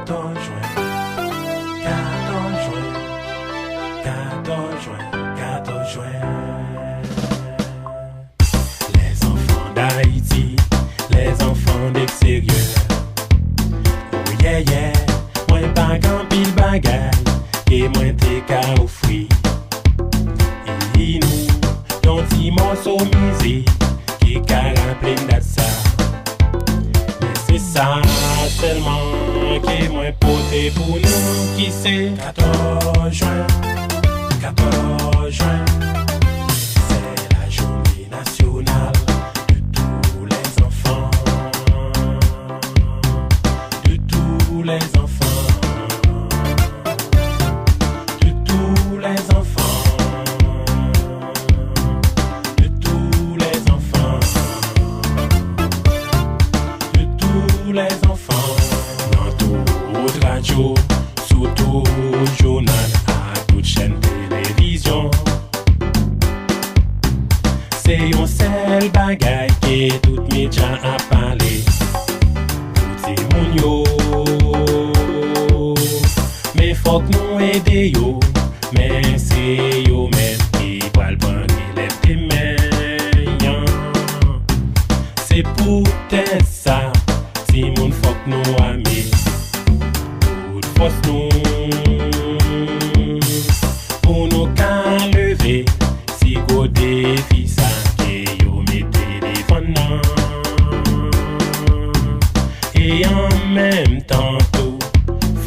14 juin, 14 juin, 14 juin, 14 juin. Les enfants d'Haïti, les enfants d'extérieur. Oh yeah yeah, moi pas grand pile bagaille, et moi t'es qu'à offrir. Et nous, ton petit morceau misé, qui cara plein de ça. Mais c'est ça seulement qui est moins poté pour nous, qui c'est 14 juin, 14 juin. C'est la journée nationale de tous les enfants, de tous les enfants, de tous les enfants, de tous les enfants, de tous les enfants. Dans toute radio, sous tout journal, à toute chaîne télévision, c'est un seul bagaille qui tout média a parlé. Tout timoun yo, mais faut que nous aider yo, mais c'est yo même qui va le prendre relève des mains. C'est peut-être ça, timoun faut que nous aimer. Toute force nous, pour nous qu'à lever, si go défi ça, que yo mettez des fondants. Et en même temps tout,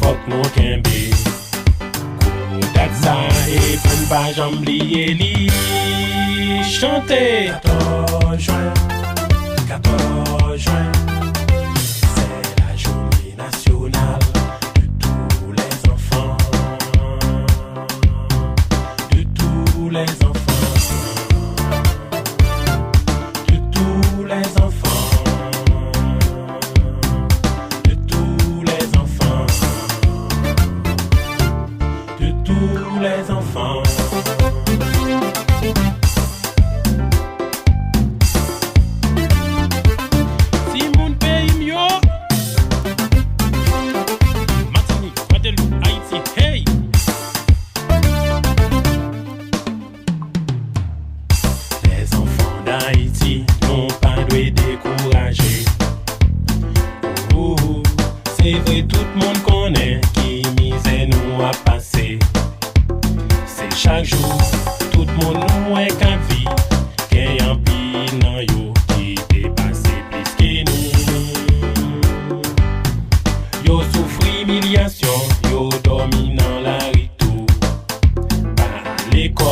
faut que nous kembe. Kodak ça, et pour ne pas j'oublier li, chanter 14 juin, 14 juin. C'est la journée nationale de tous les enfants, de tous les enfants, de tous les enfants, de tous les enfants, de tous les enfants. Si mon pays mieux, Martinique, Guadeloupe, Haïti, hey! Les enfants d'Haïti n'ont pas dû décourager. Oh, c'est vrai, tout le monde connaît qui misait nous a passé. C'est chaque jour, tout le monde nous est qu'à vie, qu'il y a un pile dans yo qui dépasse plus que nous. Yo souffre humiliation, yo dormi dans la rue tout, pas à l'école.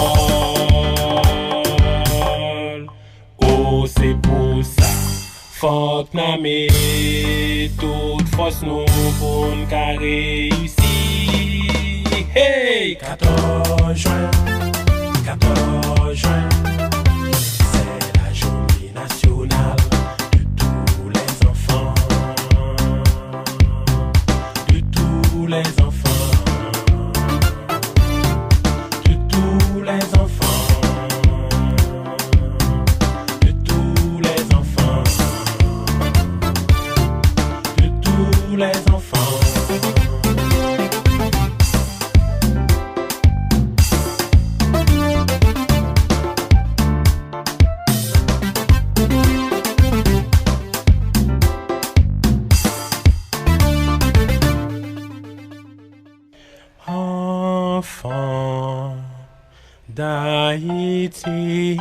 Oh, c'est pour ça, faut que n'a met toute force nous pour nous qu'à réussir. Hey, 14 juin, 14 juin. C'est la journée nationale de tous les enfants, de tous les enfants, de tous les enfants, de tous les enfants, de tous les enfants. Enfants d'Haïti.